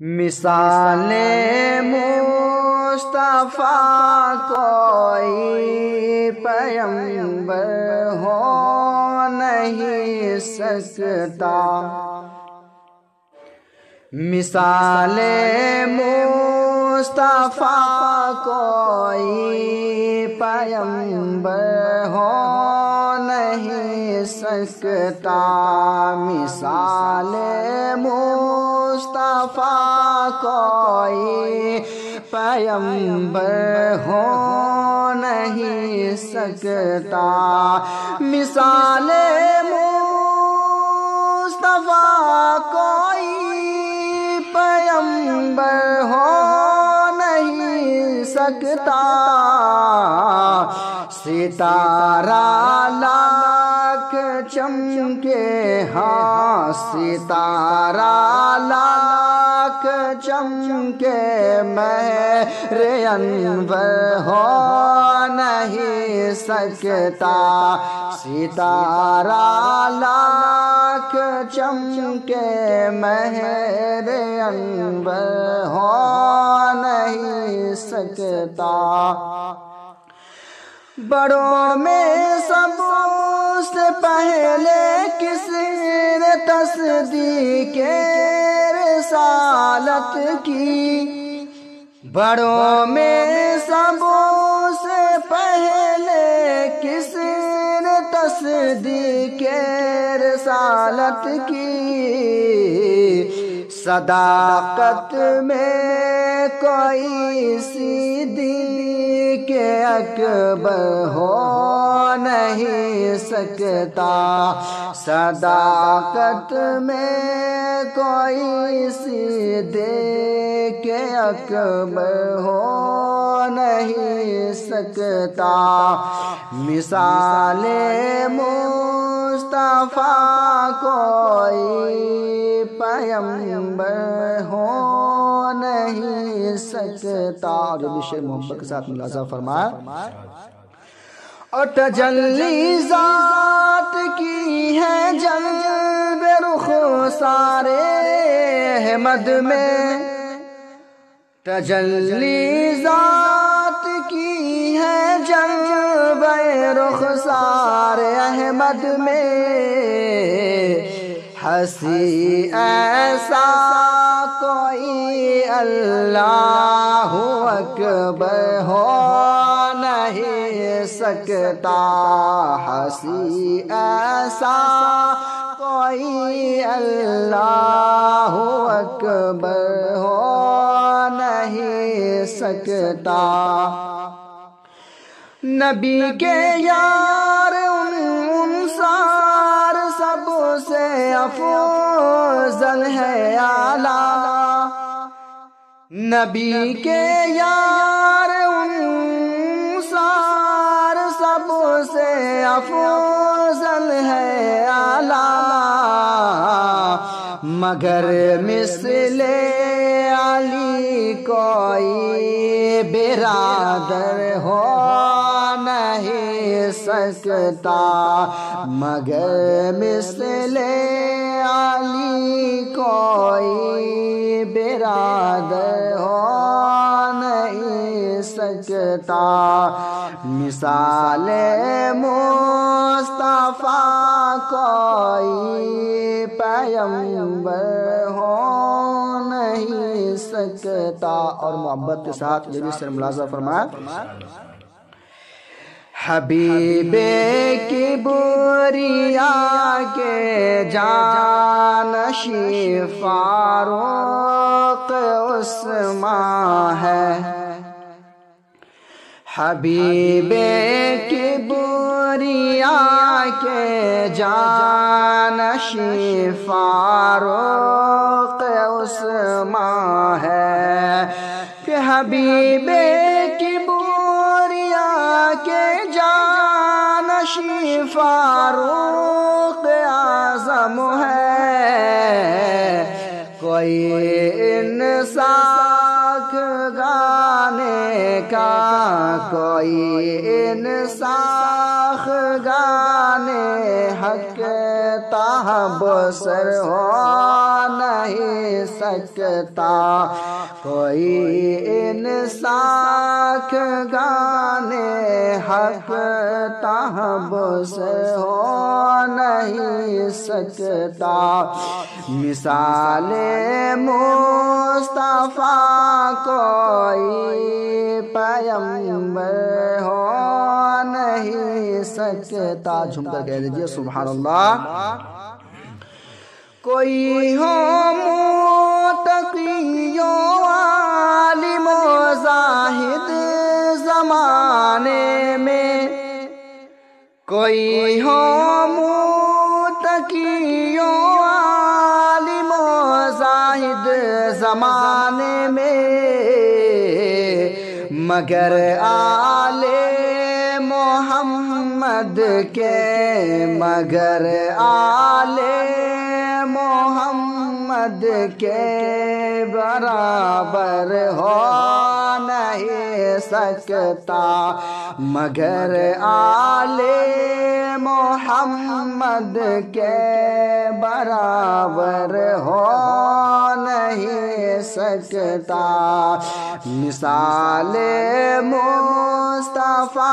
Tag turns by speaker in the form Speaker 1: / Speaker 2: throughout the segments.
Speaker 1: مثال مصطفیٰ کوئی پیغمبر ہو نہیں سکتا، مثال مصطفیٰ کوئی پیغمبر ہو نہیں سکتا، مثال مصطفیٰ کوئی پیغمبر ہو نہیں سکتا، مثال مصطفیٰ کوئی پیغمبر ہو نہیں سکتا، ستارہ لاکھ چمکے ہاں ستارہ لاکھ چمکے مہر انور ہو نہیں سکتا، ستارہ لاکھ چمکے مہر انور ہو نہیں سکتا، بڑوں میں سب سے پہلے کس نے تصدیق رسالت کی، بڑوں میں سب سے پہلے کس نے تصدیق رسالت کی، صداقت میں کوئی صدیق اکبر ہو نہیں سکتا، صداقت میں کوئی صدیق اکبر ہو نہیں سکتا، مثال مصطفیٰ کوئی پیغمبر ہو نہیں سکتا۔ اور جو بھی شعر محبت کے ساتھ ملاحظہ فرمایا، اور تجلی ذات کی ہے جلب رخسار احمد میں، تجلی ذات کی ہے جلب رخسار احمد میں، ہنسی ایسا کوئی اللہ اکبر ہو نہیں سکتا، ہنسی ایسا کوئی اللہ اکبر ہو نہیں سکتا، نبی کے یار انصار سب سے افضل ہے اعلیٰ، نبی کے یار انصار سب سے افضل ہے اعلیٰ، مگر مثل علی کوئی برادر ہو نہیں سکتا، مگر مثل علی کوئی برادر ہو نہیں سکتا، مثال مصطفیٰ کوئی پیغمبر ہو نہیں سکتا۔ اور محبت کے ساتھ یہ بھی سر ملاحظہ فرمایا، حبیب کبریا کے جانشین فاروق عثمان ہے، حبیب کبریا کے جانشین فاروق عثمان ہے، کہ حبیب کبریا کے جانشین فاروق اعظم ہے، کوئی انساخ گانے کا کوئی انساخ گانے حق تحب سر ہو نہیں سکتا کوئی ان ساکھ گانے حق تحفظ ہو نہیں سکتا مثال مصطفیٰ کوئی پیغمبر ہو نہیں سکتا جھوم کر کہہ دیجئے سبحان اللہ کوئی ہو متقی و عالم و زاہد زمانے میں کوئی ہو متقی و عالم و زاہد زمانے میں مگر آل محمد کے مگر آل محمد کے برابر ہو نہیں سکتا مگر آل محمد کے برابر ہو نہیں سکتا مثال مصطفیٰ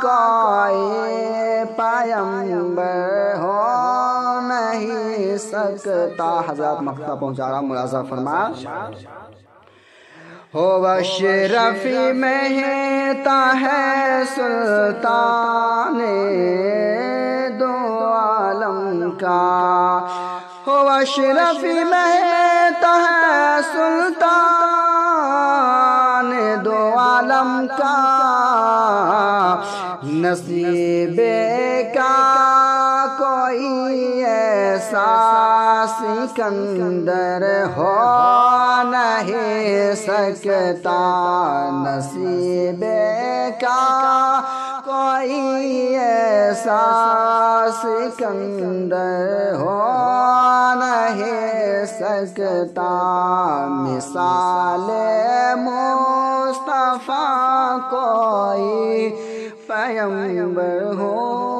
Speaker 1: کوئی پیغمبر ہو نہیں سکتا حضرات مقطع پہنچا رہا ملاحظہ فرما ہو اشرفی مہتا ہے سلطان دو عالم کا ہو اشرفی مہتا ہے سلطان دو عالم کا نصیب کا کوئی ایسا سکندر ہو نہیں سکتا نصیب کا کوئی ایسا سکندر ہو نہیں سکتا مثال مصطفیٰ کوئی پیغمبر ہو